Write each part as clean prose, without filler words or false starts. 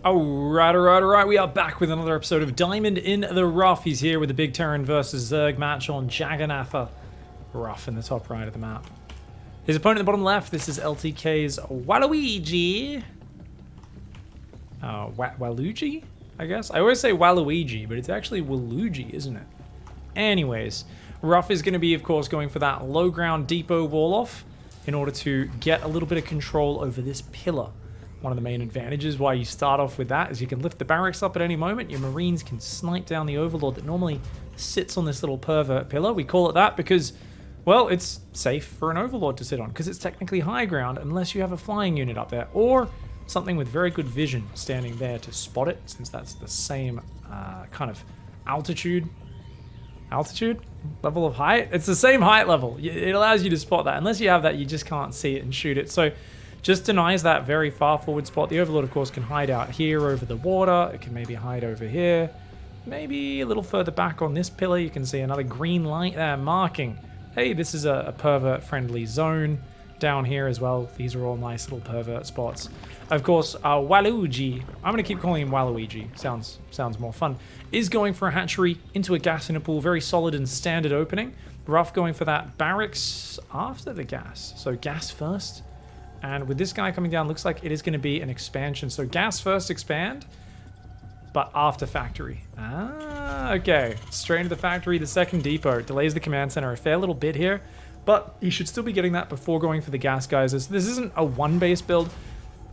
Alright, we are back with another episode of Diamond in the Rough. He's here with the big Terran versus Zerg match on Jagannatha. Ruff in the top right of the map. His opponent in the bottom left, this is LTK's Waluigi. Waluigi, I guess? I always say Waluigi, but it's actually Waluigi, isn't it? Anyways, Ruff is going to be, of course, going for that low ground depot wall-off in order to get a little bit of control over this pillar. One of the main advantages why you start off with that is you can lift the barracks up at any moment. Your Marines can snipe down the Overlord that normally sits on this little pervert pillar. We call it that because, well, it's safe for an Overlord to sit on because it's technically high ground unless you have a flying unit up there or something with very good vision standing there to spot it, since that's the same kind of altitude, level of height. It's the same height level. It allows you to spot that. Unless you have that, you just can't see it and shoot it. So just denies that very far forward spot. The Overlord, of course, can hide out here over the water. It can maybe hide over here. Maybe a little further back on this pillar, you can see another green light there marking, hey, this is a pervert-friendly zone. Down here as well, these are all nice little pervert spots. Of course, Waluigi, I'm going to keep calling him Waluigi, sounds more fun, is going for a hatchery into a gas in a pool. Very solid and standard opening. Ruff going for that barracks after the gas. So gas first. And with this guy coming down, looks like it is going to be an expansion. So gas first expand, but after factory. Okay. Straight into the factory, the second depot. Delays the command center a fair little bit here, but he should still be getting that before going for the gas geysers. This isn't a one-base build.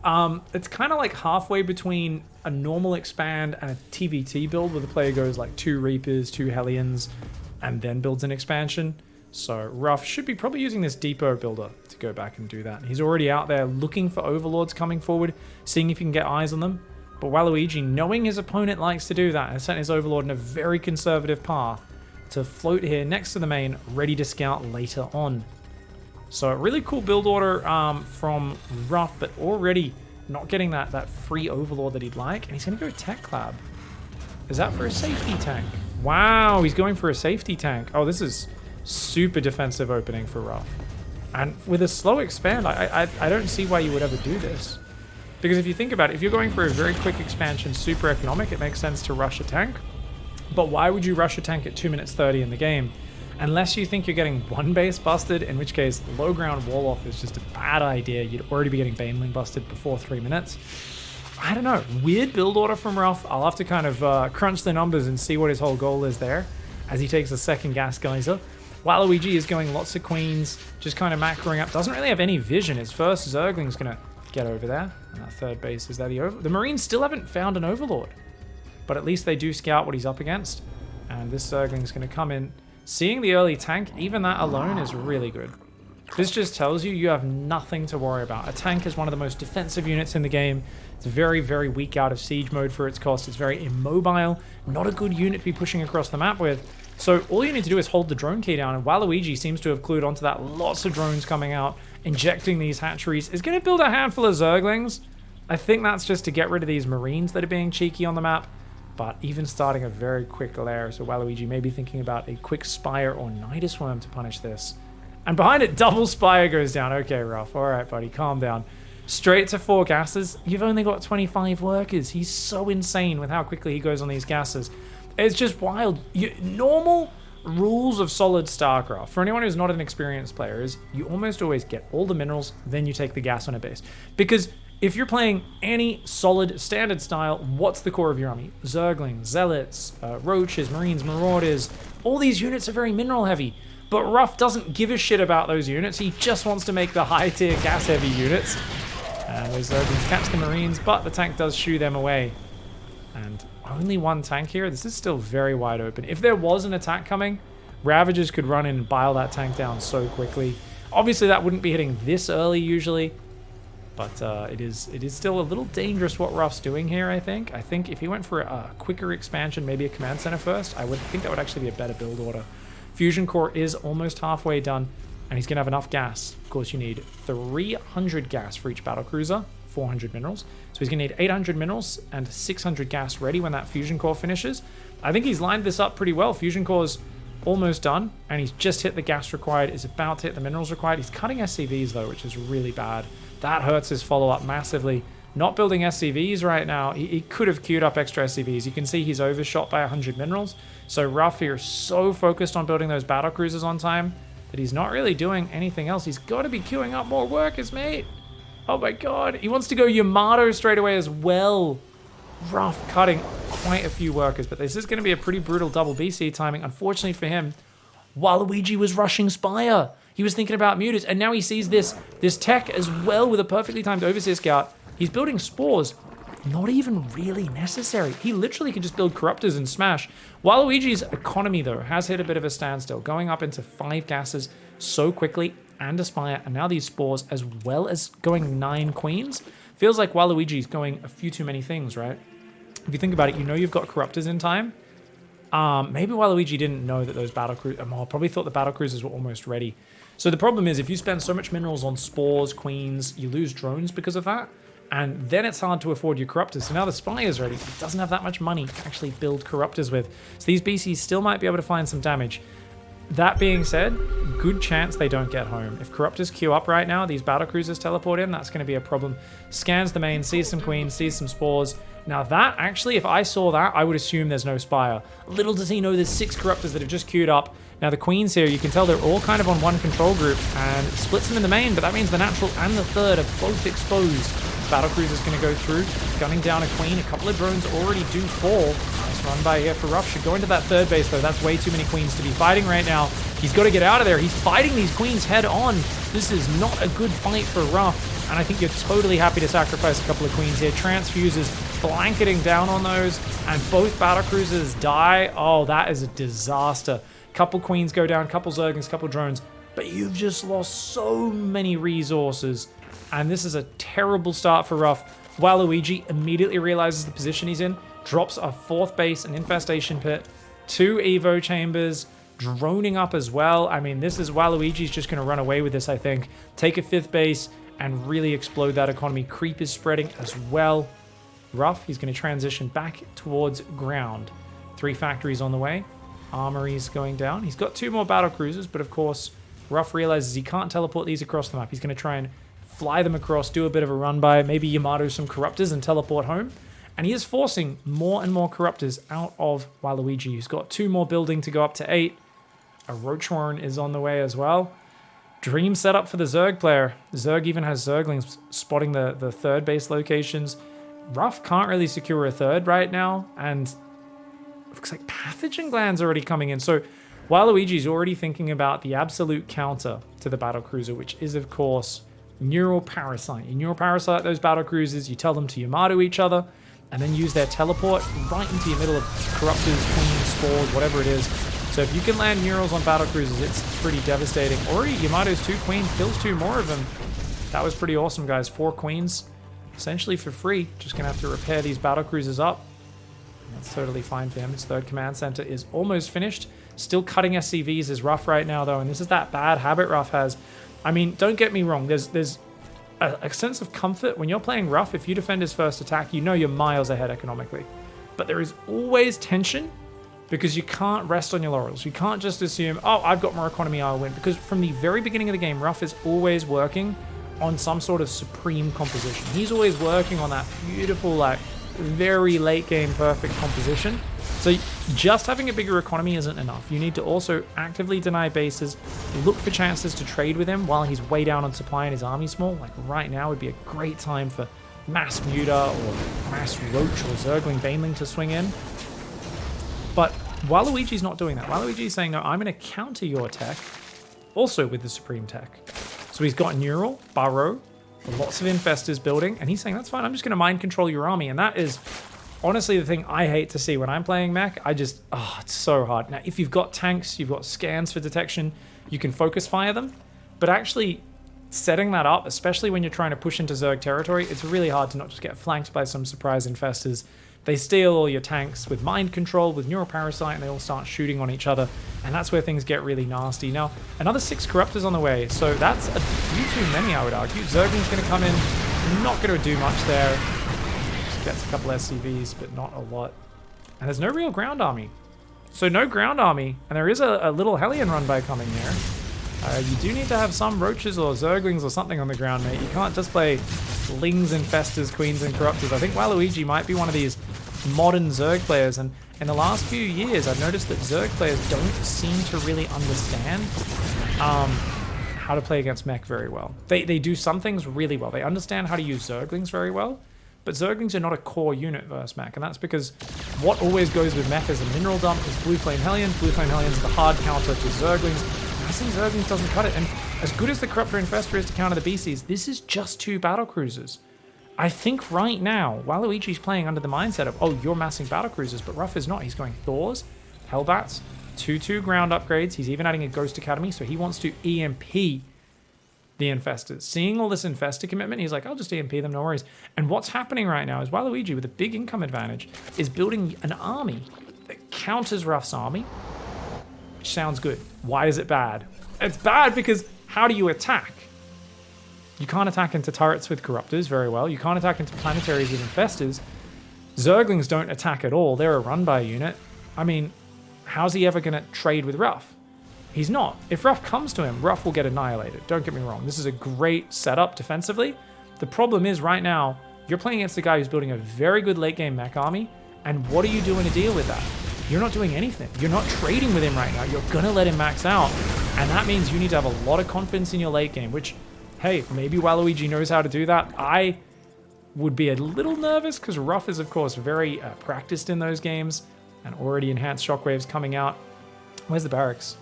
It's kind of like halfway between a normal expand and a TVT build, where the player goes like 2 Reapers, 2 Hellions, and then builds an expansion. So Ruff should be probably using this depot builder to go back and do that. He's already out there looking for Overlords coming forward, seeing if he can get eyes on them. But Waluigi, knowing his opponent likes to do that, has sent his Overlord in a very conservative path to float here next to the main, ready to scout later on. So a really cool build order from Ruff, but already not getting that free Overlord that he'd like. And he's going to go Tech Lab. Is that for a safety tank? Wow, he's going for a safety tank. Oh, this is super defensive opening for Ruff. And with a slow expand, I don't see why you would ever do this. Because if you think about it, if you're going for a very quick expansion, super economic, it makes sense to rush a tank. But why would you rush a tank at 2 minutes 30 in the game? Unless you think you're getting one base busted, in which case low ground wall off is just a bad idea. You'd already be getting Baneling busted before 3 minutes. I don't know. Weird build order from Ruff. I'll have to kind of crunch the numbers and see what his whole goal is there as he takes a second gas geyser. Waluigi is going lots of queens, just kind of macroing up. Doesn't really have any vision. His first Zergling's going to get over there. And that third base is there. The Marines still haven't found an Overlord. But at least they do scout what he's up against. And this Zergling's going to come in. Seeing the early tank, even that alone is really good. This just tells you have nothing to worry about. A tank is one of the most defensive units in the game. It's very, very weak out of siege mode for its cost. It's very immobile. Not a good unit to be pushing across the map with. So all you need to do is hold the drone key down, and Waluigi seems to have clued onto that. Lots of drones coming out, injecting these hatcheries. Is going to build a handful of Zerglings. I think that's just to get rid of these Marines that are being cheeky on the map. But even starting a very quick lair, so Waluigi may be thinking about a quick Spire or Nidus Worm to punish this. And behind it, double Spire goes down. Okay, Ruff. All right, buddy, calm down. Straight to 4 gases. You've only got 25 workers. He's so insane with how quickly he goes on these gases. It's just wild. Normal rules of solid StarCraft, for anyone who's not an experienced player, is you almost always get all the minerals, then you take the gas on a base. Because if you're playing any solid standard style, what's the core of your army? Zerglings, Zealots, Roaches, Marines, Marauders. All these units are very mineral heavy. But Ruff doesn't give a shit about those units. He just wants to make the high tier gas heavy units. And those Zerglings catch the Marines, but the tank does shoo them away. And only one tank here. This is still very wide open. If there was an attack coming, Ravagers could run in and bile that tank down so quickly. Obviously, that wouldn't be hitting this early usually. But it is still a little dangerous what Ruff's doing here, I think. I think if he went for a quicker expansion, maybe a command center first, I would think that would actually be a better build order. Fusion core is almost halfway done, and he's going to have enough gas. Of course, you need 300 gas for each Battlecruiser, 400 minerals. So he's going to need 800 minerals and 600 gas ready when that fusion core finishes. I think he's lined this up pretty well. Fusion core's almost done, and he's just hit the gas required. Is about to hit the minerals required. He's cutting SCVs, though, which is really bad. That hurts his follow-up massively. not building SCVs right now. He could have queued up extra SCVs. You can see he's overshot by 100 minerals. So Ruff here is so focused on building those Battlecruisers on time that he's not really doing anything else. He's got to be queuing up more workers, mate. Oh my god. He wants to go Yamato straight away as well. Ruff cutting quite a few workers, but this is going to be a pretty brutal double BC timing. Unfortunately for him, Waluigi was rushing Spire. He was thinking about mutas, and now he sees this tech as well with a perfectly timed Overseer Scout. He's building spores. Not even really necessary. He literally could just build Corruptors and smash. Waluigi's economy, though, has hit a bit of a standstill, going up into 5 gases so quickly, and a Spire, and now these spores, as well as going 9 queens. Feels like Waluigi's going a few too many things, right? If you think about it, you know you've got Corruptors in time. Maybe Waluigi didn't know that those Battlecruisers... probably thought the Battlecruisers were almost ready. So the problem is, if you spend so much minerals on spores, queens, you lose drones because of that. And then it's hard to afford your Corruptors. So now the Spy is ready. He doesn't have that much money to actually build Corruptors with. So these BCs still might be able to find some damage. That being said, good chance they don't get home. If Corruptors queue up right now, these Battlecruisers teleport in, that's going to be a problem. Scans the main, sees some queens, sees some spores. Now that, actually, if I saw that, I would assume there's no Spire. Little does he know there's 6 Corruptors that have just queued up. Now the queens here, you can tell they're all kind of on one control group, and splits them in the main, but that means the natural and the third are both exposed. Battlecruiser's going to go through, gunning down a queen. A couple of drones already do fall. Nice run by here for Ruff. Should go into that third base, though. That's way too many queens to be fighting right now. He's got to get out of there. He's fighting these queens head on. This is not a good fight for Ruff, and I think you're totally happy to sacrifice a couple of queens here. Transfuses blanketing down on those, and both Battlecruisers die. Oh, that is a disaster. Couple queens go down, couple Zerglings, couple drones, but you've just lost so many resources. And this is a terrible start for Ruff. Waluigi immediately realizes the position he's in, drops a 4th base, an infestation pit, 2 Evo chambers, droning up as well. I mean, this is Waluigi's just going to run away with this, I think. Take a 5th base and really explode that economy. Creep is spreading as well. Ruff, he's going to transition back towards ground. 3 factories on the way. Armories going down. He's got 2 more Battlecruisers, but of course, Ruff realizes he can't teleport these across the map. He's going to try and fly them across, do a bit of a run by, maybe Yamato some Corruptors and teleport home. And he is forcing more and more Corruptors out of Waluigi. He's got 2 more building to go up to 8. A Roachwarren is on the way as well. Dream setup for the Zerg player. Zerg even has Zerglings spotting the 3rd base locations. Ruff can't really secure a 3rd right now, and looks like Pathogen Gland's already coming in. So Waluigi's already thinking about the absolute counter to the Battlecruiser, which is, of course, Neural Parasite. You Neural Parasite those Battlecruisers, you tell them to Yamato each other, and then use their teleport right into your middle of Corruptors, Queens, Spores, whatever it is. So if you can land Neurals on Battlecruisers, it's pretty devastating. Already, Yamato's 2 Queens kills 2 more of them. That was pretty awesome, guys. 4 Queens, essentially for free. Just going to have to repair these Battlecruisers up. That's totally fine for him. His 3rd command center is almost finished. Still cutting SCVs is Ruff right now, though, and this is that bad habit Ruff has. I mean, don't get me wrong. There's a sense of comfort when you're playing Ruff. If you defend his first attack, you know you're miles ahead economically. But there is always tension because you can't rest on your laurels. You can't just assume, oh, I've got more economy, I'll win. Because from the very beginning of the game, Ruff is always working on some sort of supreme composition. He's always working on that beautiful, like, very late game perfect composition. So just having a bigger economy isn't enough. You need to also actively deny bases, look for chances to trade with him while he's way down on supply and his army's small. Like right now would be a great time for Mass Muta or Mass Roach or Zergling Baneling to swing in. But Waluigi's not doing that. Waluigi's saying, no, I'm going to counter your tech also with the Supreme Tech. So he's got Neural, Burrow, lots of infestors building, and he's saying, that's fine, I'm just going to mind control your army. And that is honestly the thing I hate to see when I'm playing mech. It's so hard. Now, if you've got tanks, you've got scans for detection, you can focus fire them, but actually setting that up, especially when you're trying to push into Zerg territory, it's really hard to not just get flanked by some surprise infestors. They steal all your tanks with mind control, with Neural Parasite, and they all start shooting on each other. And that's where things get really nasty. Now, another 6 Corruptors on the way. So that's a few too many, I would argue. Zergling's going to come in. Not going to do much there. Just gets a couple SCVs, but not a lot. And there's no real ground army. So no ground army. And there is a little Hellion run by coming here. You do need to have some roaches or zerglings or something on the ground, mate. You can't just play lings, infestors, queens, and corruptors. I think Waluigi might be one of these modern Zerg players, and in the last few years, I've noticed that Zerg players don't seem to really understand how to play against mech very well. They do some things really well. They understand how to use Zerglings very well, but Zerglings are not a core unit versus mech, and that's because what always goes with mech as a mineral dump is Blue Flame Hellions. Blue Flame Hellions are the hard counter to Zerglings. Massing Zerglings doesn't cut it, and as good as the Corruptor Infestor is to counter the BCs, this is just 2 Battlecruisers. I think right now, Waluigi's playing under the mindset of, oh, you're massing Battlecruisers, but Ruff is not. He's going Thors, Hellbats, 2/2 ground upgrades. He's even adding a Ghost Academy, so he wants to EMP the Infestors. Seeing all this Infestor commitment, he's like, I'll just EMP them, no worries. And what's happening right now is Waluigi, with a big income advantage, is building an army that counters Ruff's army, which sounds good. Why is it bad? It's bad because how do you attack? You can't attack into turrets with Corruptors very well. You can't attack into planetaries with Infestors. Zerglings don't attack at all. They're a run-by unit. I mean, how's he ever going to trade with Ruff? He's not. If Ruff comes to him, Ruff will get annihilated. Don't get me wrong. This is a great setup defensively. The problem is right now, you're playing against a guy who's building a very good late-game mech army, and what are you doing to deal with that? You're not doing anything. You're not trading with him right now. You're going to let him max out, and that means you need to have a lot of confidence in your late game, which, hey, maybe Waluigi knows how to do that. I would be a little nervous because Ruff is, of course, very practiced in those games and already enhanced shockwaves coming out. Where's the barracks?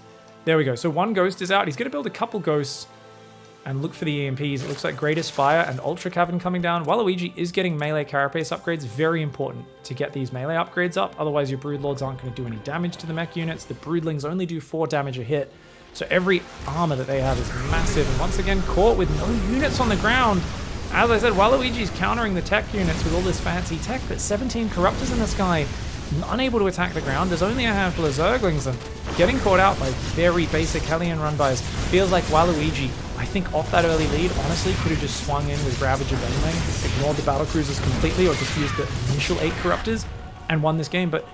There we go. So 1 ghost is out. He's going to build a couple ghosts and look for the EMPs. It looks like Great Aspire and Ultra Cavern coming down. Waluigi is getting melee carapace upgrades. Very important to get these melee upgrades up. Otherwise, your Broodlords aren't going to do any damage to the mech units. The Broodlings only do 4 damage a hit. So every armor that they have is massive. And once again, caught with no units on the ground. As I said, Waluigi's countering the tech units with all this fancy tech, but 17 Corruptors in the sky, unable to attack the ground. There's only a handful of Zerglings, and getting caught out by very basic Hellion run-bys feels like Waluigi, I think off that early lead, honestly, could have just swung in with Ravager Baneling, ignored the Battlecruisers completely, or just used the initial 8 Corruptors and won this game. But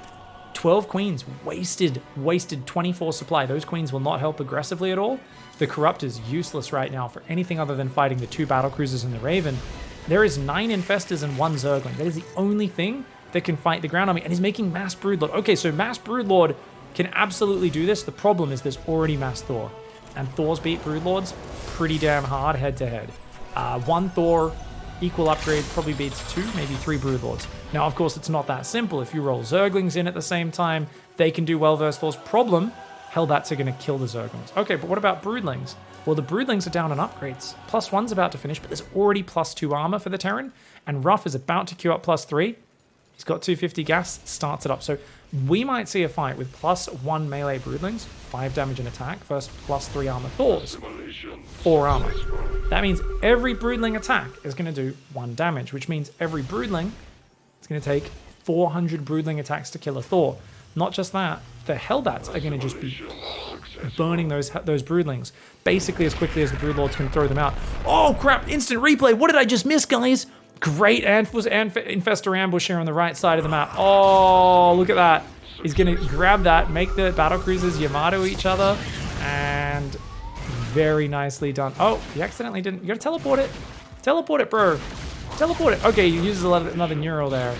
12 Queens, wasted 24 supply. Those Queens will not help aggressively at all. The Corruptors, useless right now for anything other than fighting the 2 Battlecruisers and the Raven. There is 9 Infestors and 1 Zergling. That is the only thing that can fight the ground army, and he's making Mass Broodlord. Okay, so Mass Broodlord can absolutely do this. The problem is there's already Mass Thor, and Thors beat Broodlords pretty damn hard head-to-head. 1 Thor, equal upgrades, probably beats 2, maybe 3 Broodlords. Now, of course, it's not that simple. If you roll Zerglings in at the same time, they can do well versus Thors. Problem, Hellbats are going to kill the Zerglings. Okay, but what about Broodlings? Well, the Broodlings are down on upgrades. +1's about to finish, but there's already +2 armor for the Terran, and Ruff is about to queue up +3. He's got 250 gas, starts it up. So we might see a fight with +1 melee Broodlings, 5 damage and attack, versus +3 armor Thors, 4 armor. That means every Broodling attack is going to do 1 damage, which means every Broodling is going to take 400 Broodling attacks to kill a Thor. Not just that, the Hellbats are going to just be burning those Broodlings basically as quickly as the Broodlords can throw them out. Oh crap, instant replay. What did I just miss, guys? Great Infestor ambush here on the right side of the map. Oh, look at that. He's going to grab that, make the Battlecruisers Yamato each other, and very nicely done. Oh, he accidentally didn't. You got to teleport it. Teleport it, bro. Teleport it. Okay, you used another Neural there,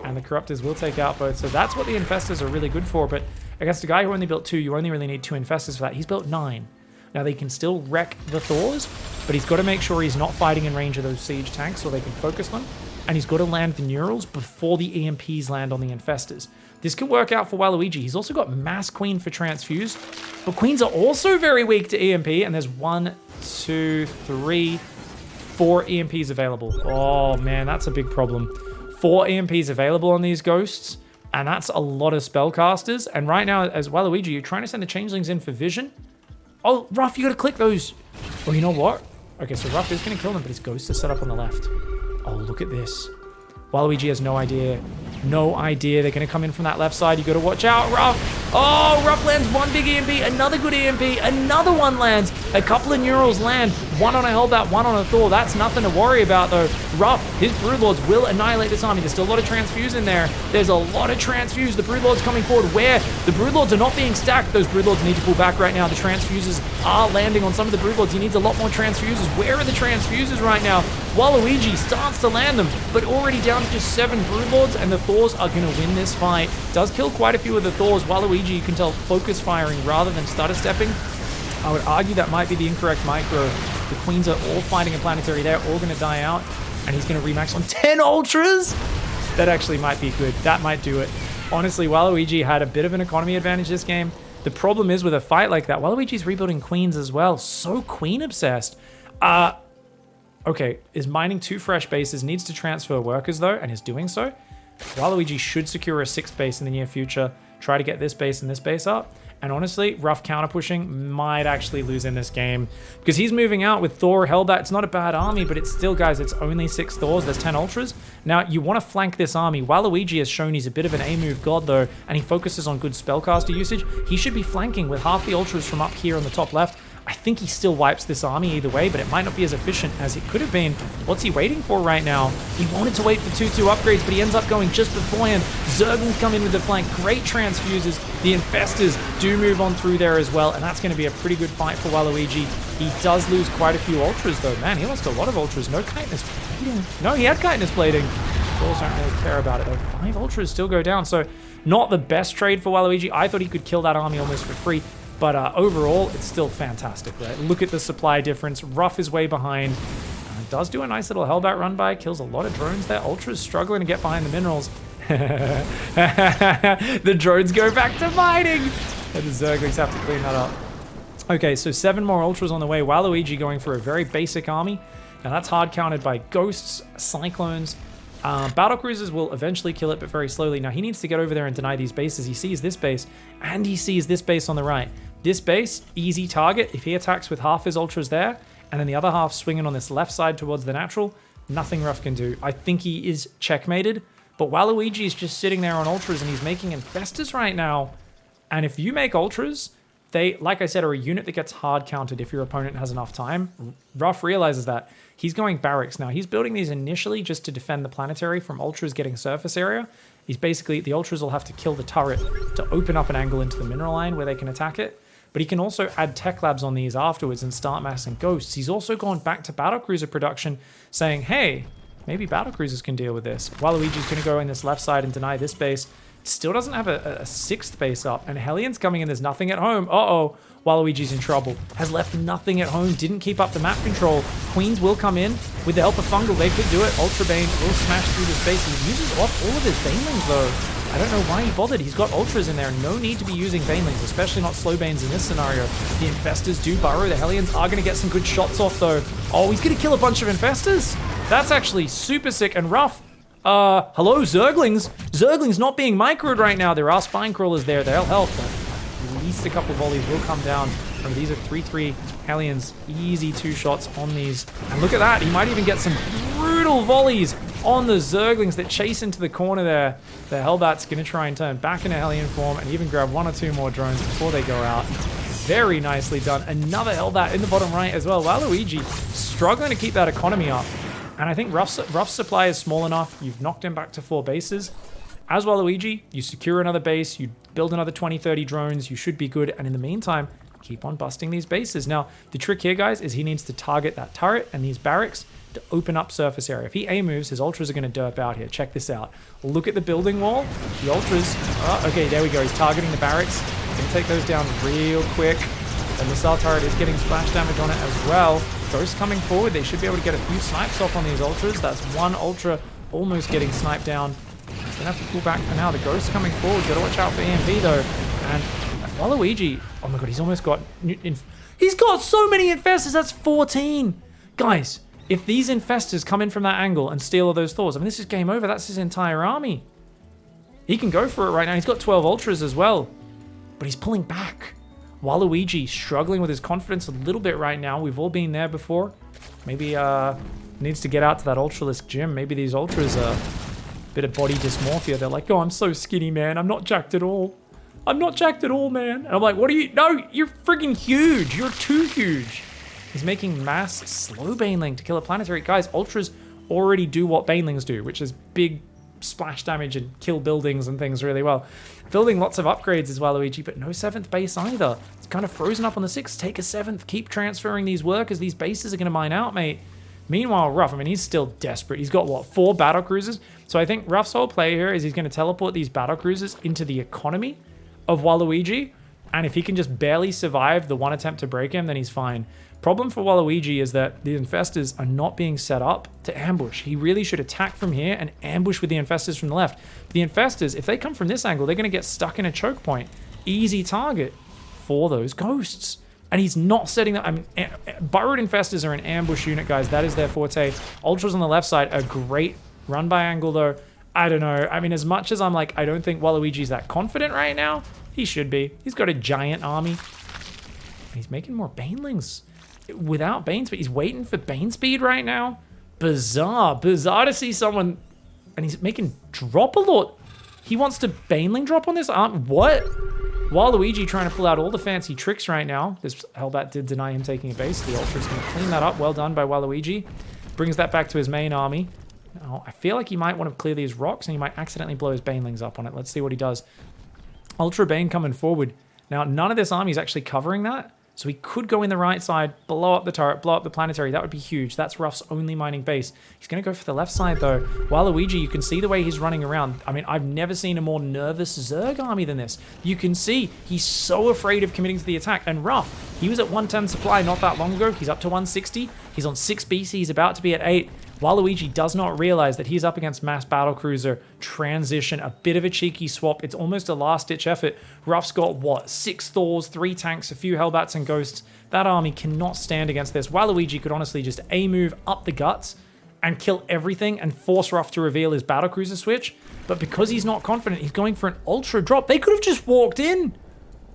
and the Corruptors will take out both. So that's what the Infestors are really good for, but against a guy who only built 2, you only really need 2 Infestors for that. He's built 9. Now, they can still wreck the Thors, but he's got to make sure he's not fighting in range of those siege tanks so they can focus them. And he's got to land the Neurals before the EMPs land on the Infestors. This can work out for Waluigi. He's also got Mass Queen for Transfuse, but Queens are also very weak to EMP, and there's 1, 2, 3, 4 EMPs available. Oh, man, that's a big problem. 4 EMPs available on these Ghosts, and that's a lot of spellcasters. And right now, as Waluigi, you're trying to send the Changelings in for vision. Oh, Ruff, you gotta click those. Oh, you know what? Okay, so Ruff is gonna kill them, but his Ghosts are set up on the left. Oh, look at this. Waluigi has no idea No idea. They're going to come in from that left side. You got to watch out, Ruff. Oh, Ruff lands one big EMP, another good EMP, another one lands. A couple of Neurals land, one on a Hellbat, one on a Thor. That's nothing to worry about, though. Ruff, his Broodlords will annihilate this army. There's still a lot of Transfuse in there. There's a lot of Transfuse. The Broodlords coming forward where the Broodlords are not being stacked. Those Broodlords need to pull back right now. The Transfuses are landing on some of the Broodlords. He needs a lot more Transfuses. Where are the Transfuses right now? Waluigi starts to land them, but already down to just 7 Broodlords, and the Thors are going to win this fight. Does kill quite a few of the Thors. Waluigi, you can tell, focus firing rather than stutter stepping. I would argue that might be the incorrect micro. The Queens are all fighting a planetary. They're all going to die out, and he's going to remax on 10 Ultras. That actually might be good. That might do it. Honestly, Waluigi had a bit of an economy advantage this game. The problem is with a fight like that, Waluigi's rebuilding Queens as well. So Queen obsessed. Okay, is mining 2 fresh bases, needs to transfer workers though, and is doing so. Waluigi should secure a 6th base in the near future, try to get this base and this base up. And honestly, Ruff counter pushing might actually lose in this game because he's moving out with Thor, Hellbat. It's not a bad army, but it's still, guys, it's only 6 Thors. There's 10 Ultras. Now, you want to flank this army. Waluigi has shown he's a bit of an A-move god, though, and he focuses on good spellcaster usage. He should be flanking with half the Ultras from up here on the top left. I think he still wipes this army either way, but it might not be as efficient as it could have been. What's he waiting for right now? He wanted to wait for 2-2 upgrades, but he ends up going just beforehand. Zerglings come in with the flank. Great transfuses. The Infestors do move on through there as well, and that's going to be a pretty good fight for Waluigi. He does lose quite a few Ultras, though. Man, he lost a lot of Ultras. No chitinous plating. No, he had chitinous plating. Thors don't really care about it, though. 5 Ultras still go down, so not the best trade for Waluigi. I thought he could kill that army almost for free. But overall, it's still fantastic, right? Look at the supply difference. Ruff is way behind. Does do a nice little Hellbat run by. Kills a lot of drones there. Ultra's struggling to get behind the minerals. The drones go back to mining. And the Zerglings have to clean that up. Okay, so 7 more Ultras on the way. Waluigi going for a very basic army. Now that's hard countered by Ghosts, Cyclones. Battlecruisers will eventually kill it, but very slowly. Now, he needs to get over there and deny these bases. He sees this base, and he sees this base on the right. This base, easy target. If he attacks with half his Ultras there, and then the other half swinging on this left side towards the natural, nothing Ruff can do. I think he is checkmated, but Waluigi is just sitting there on Ultras, and he's making Infestors right now. And if you make Ultras, they, like I said, are a unit that gets hard counted if your opponent has enough time. Ruff realizes that. He's going barracks now. He's building these initially just to defend the planetary from Ultras getting surface area. He's basically, the Ultras will have to kill the turret to open up an angle into the mineral line where they can attack it. But he can also add tech labs on these afterwards and start massing Ghosts. He's also gone back to Battlecruiser production saying, hey, maybe Battlecruisers can deal with this. Waluigi's going to go in this left side and deny this base. Still doesn't have a 6th base up. And Hellions coming in, there's nothing at home. Uh-oh. Waluigi's in trouble. Has left nothing at home. Didn't keep up the map control. Queens will come in. With the help of Fungal, they could do it. Ultra Bane will smash through the space. He uses off all of his Banelings, though. I don't know why he bothered. He's got Ultras in there. No need to be using Banelings, especially not slow Banes in this scenario. The Infestors do burrow. The Hellions are going to get some good shots off, though. Oh, he's going to kill a bunch of Infestors. That's actually super sick and Ruff. Hello, Zerglings. Zerglings not being microed right now. There are Spine Crawlers there. They'll help, but at least a couple volleys will come down. Remember, these are 3-3 Hellions. Easy 2 shots on these. And look at that. He might even get some brutal volleys on the Zerglings that chase into the corner there. The Hellbat's going to try and turn back into Hellion form and even grab 1 or 2 more drones before they go out. Very nicely done. Another Hellbat in the bottom right as well. Waluigi struggling to keep that economy up. And I think Ruff's supply is small enough. You've knocked him back to 4 bases. As Waluigi, you secure another base, you build another 20-30 drones, you should be good. And in the meantime, keep on busting these bases. Now, the trick here, guys, is he needs to target that turret and these barracks to open up surface area. If he A-moves, his Ultras are going to derp out here. Check this out. Look at the building wall. The Ultras... okay, there we go. He's targeting the barracks. Going to take those down real quick. The missile turret is getting splash damage on it as well. Ghosts coming forward. They should be able to get a few snipes off on these Ultras. That's 1 Ultra almost getting sniped down. He's going to have to pull back for now. The Ghosts coming forward. Got to watch out for EMP, though. And Waluigi... oh my god, he's almost got... he's got so many Infestors. That's 14. Guys, if these Infestors come in from that angle and steal all those Thors, I mean, this is game over. That's his entire army. He can go for it right now. He's got 12 Ultras as well. But he's pulling back. Waluigi struggling with his confidence a little bit right now. We've all been there before. Maybe needs to get out to that Ultralisk gym. Maybe these Ultras bit of body dysmorphia. They're like, oh, I'm so skinny, man. I'm not jacked at all. I'm not jacked at all, man. And I'm like, what are you? No, you're friggin' huge. You're too huge. He's making mass slow Baneling to kill a planetary. Guys, Ultras already do what Banelings do, which is big splash damage and kill buildings and things really well. Building lots of upgrades as well, Luigi, but no 7th base either. It's kind of frozen up on the 6th. Take a 7th. Keep transferring these workers. These bases are going to mine out, mate. Meanwhile, Ruff, I mean, he's still desperate. He's got, what, 4 Battlecruisers? So I think Ruff's whole play here is he's going to teleport these Battlecruisers into the economy of Waluigi, and if he can just barely survive the one attempt to break him, then he's fine. Problem for Waluigi is that the Infestors are not being set up to ambush. He really should attack from here and ambush with the Infestors from the left. The Infestors, if they come from this angle, they're going to get stuck in a choke point. Easy target for those ghosts. And he's not setting that. I mean, Burrowed Infestors are an ambush unit, guys. That is their forte. Ultras on the left side are great run by angle, though. I don't know. I mean, as much as I'm like, I don't think Waluigi's that confident right now, he should be. He's got a giant army. He's making more Banelings without Bane speed. He's waiting for Bane speed right now. Bizarre. Bizarre to see someone, and he's making drop alert. He wants to Baneling drop on this arm. What? Waluigi trying to pull out all the fancy tricks right now. This Hellbat did deny him taking a base. The Ultra's going to clean that up. Well done by Waluigi. Brings that back to his main army. Now, I feel like he might want to clear these rocks and he might accidentally blow his Banelings up on it. Let's see what he does. Ultra Bane coming forward. Now, none of this army is actually covering that. So he could go in the right side, blow up the turret, blow up the planetary. That would be huge. That's Ruff's only mining base. He's going to go for the left side, though. Waluigi, you can see the way he's running around. I mean, I've never seen a more nervous Zerg army than this. You can see he's so afraid of committing to the attack. And Ruff, he was at 110 supply not that long ago. He's up to 160. He's on 6 BC. He's about to be at 8. Waluigi does not realize that he's up against mass Battlecruiser transition, a bit of a cheeky swap. It's almost a last-ditch effort. Ruff's got, what, 6 Thors, 3 tanks, a few Hellbats and Ghosts. That army cannot stand against this. Waluigi could honestly just A-move up the guts and kill everything and force Ruff to reveal his Battlecruiser switch. But because he's not confident, he's going for an Ultra drop. They could have just walked in.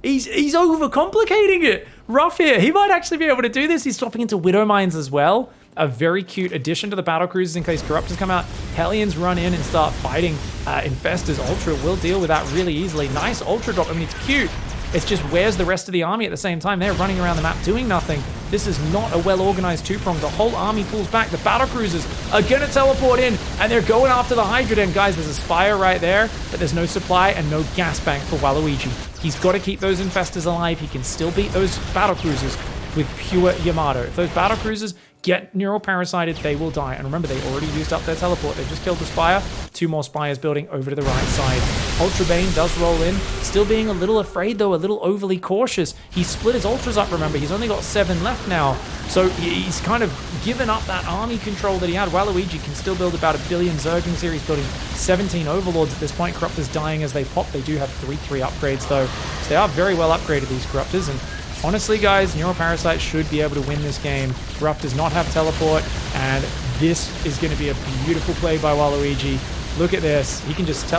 He's overcomplicating it. Ruff here, he might actually be able to do this. He's swapping into Widow Mines as well. A very cute addition to the Battlecruisers in case Corruptors come out. Hellions run in and start fighting Infestors. Ultra will deal with that really easily. Nice Ultra drop. I mean, it's cute. It's just where's the rest of the army at the same time? They're running around the map doing nothing. This is not a well-organized two-prong. The whole army pulls back. The Battlecruisers are going to teleport in, and they're going after the Hydra Den. Guys, there's a Spire right there, but there's no supply and no gas bank for Waluigi. He's got to keep those Infestors alive. He can still beat those Battlecruisers with pure Yamato. If those Battlecruisers get Neural Parasited, they will die. And remember, they already used up their teleport. They just killed the Spire. 2 more Spires building over to the right side. Ultra Bane does roll in. Still being a little afraid, though, a little overly cautious. He split his Ultras up, remember. He's only got 7 left now. So he's kind of given up that army control that he had. Waluigi can still build about 1 billion Zerg in series, building 17 Overlords at this point. Corruptors dying as they pop. They do have 3/3 upgrades, though. So they are very well upgraded, these Corruptors. And honestly, guys, Neural Parasite should be able to win this game. Ruff does not have teleport, and this is going to be a beautiful play by Waluigi. Look at this. He can just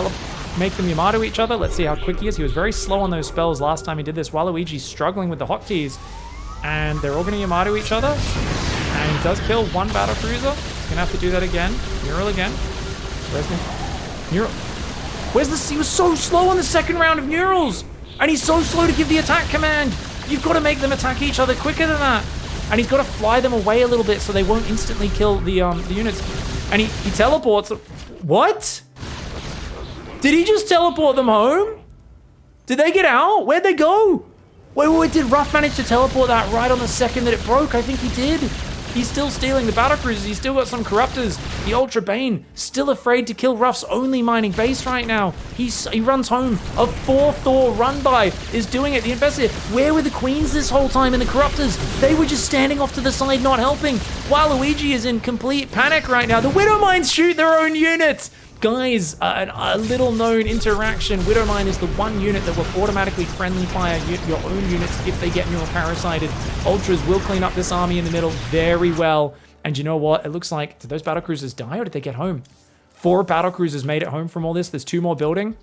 make them Yamato each other. Let's see how quick he is. He was very slow on those spells last time he did this. Waluigi's struggling with the hotkeys, and they're all going to Yamato each other. And he does kill 1 Battlecruiser. He's going to have to do that again. Neural again. Where's the Neural? Where's the... He was so slow on the second round of Neurals, and he's so slow to give the attack command. You've got to make them attack each other quicker than that. And he's got to fly them away a little bit so they won't instantly kill the units. And he teleports. What? Did he just teleport them home? Did they get out? Where'd they go? Wait, did Ruff manage to teleport that right on the second that it broke? I think he did. He's still stealing the Battlecruisers. He's still got some Corruptors. The Ultra Bane still afraid to kill Ruff's only mining base right now. He runs home. A 4 Thor run by is doing it. The Infestor, where were the Queens this whole time and the Corruptors? They were just standing off to the side, not helping. Waluigi is in complete panic right now. The Widow Mines shoot their own units. Guys, a little known interaction. Widowmine is the one unit that will automatically friendly fire your own units if they get Neural Parasited. Ultras will clean up this army in the middle very well. And you know what? It looks like, did those Battlecruisers die or did they get home? 4 Battlecruisers made it home from all this. There's 2 more building.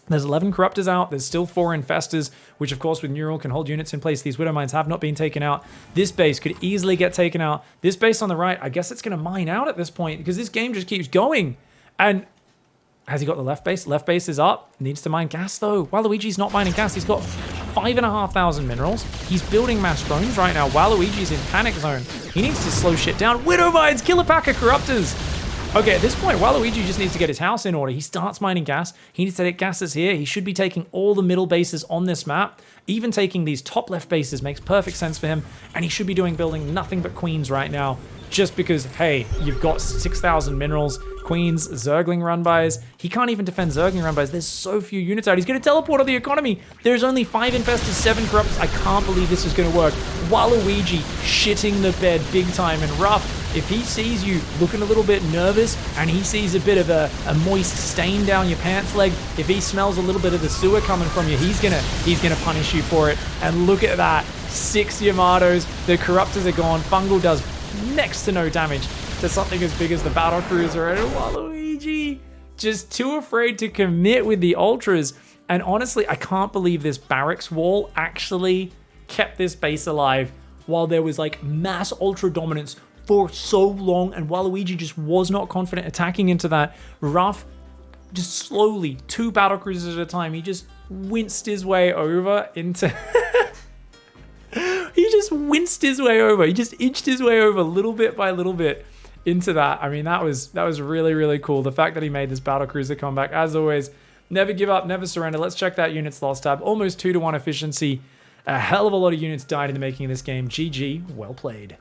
There's 11 Corruptors out. There's still 4 Infestors, which of course with Neural can hold units in place. These Widowmines have not been taken out. This base could easily get taken out. This base on the right, I guess it's going to mine out at this point because this game just keeps going. And Has he got the left base? Left base is up. Needs to mine gas, though. Waluigi's not mining gas. He's got 5,500 minerals. He's building mass drones right now. Waluigi's in panic zone. He needs to slow shit down. Widow Vines, kill a pack of Corruptors. Okay, at this point, Waluigi just needs to get his house in order. He starts mining gas. He needs to take gases here. He should be taking all the middle bases on this map. Even taking these top left bases makes perfect sense for him. And he should be building nothing but queens right now. Just because, hey, you've got 6,000 minerals, queens, Zergling run-bys. He can't even defend Zergling run-bys. There's so few units out. He's going to teleport on the economy. There's only 5 infested, 7 corrupts. I can't believe this is going to work. Waluigi shitting the bed big time. And Ruff, if he sees you looking a little bit nervous and he sees a bit of a moist stain down your pants leg, if he smells a little bit of the sewer coming from you, he's gonna punish you for it. And look at that. 6 Yamatos. The Corruptors are gone. Fungal does next to no damage to something as big as the Battlecruiser, and Waluigi just too afraid to commit with the Ultras. And honestly, I can't believe this barracks wall actually kept this base alive while there was like mass Ultra dominance for so long, and Waluigi just was not confident attacking into that. Ruff just slowly, 2 Battlecruisers at a time, he just winced his way over into... He just winced his way over. He just inched his way over little bit by little bit into that. I mean, that was really, really cool. The fact that he made this Battlecruiser comeback, as always, never give up, never surrender. Let's check that units lost tab. Almost 2-to-1 efficiency. A hell of a lot of units died in the making of this game. GG, well played.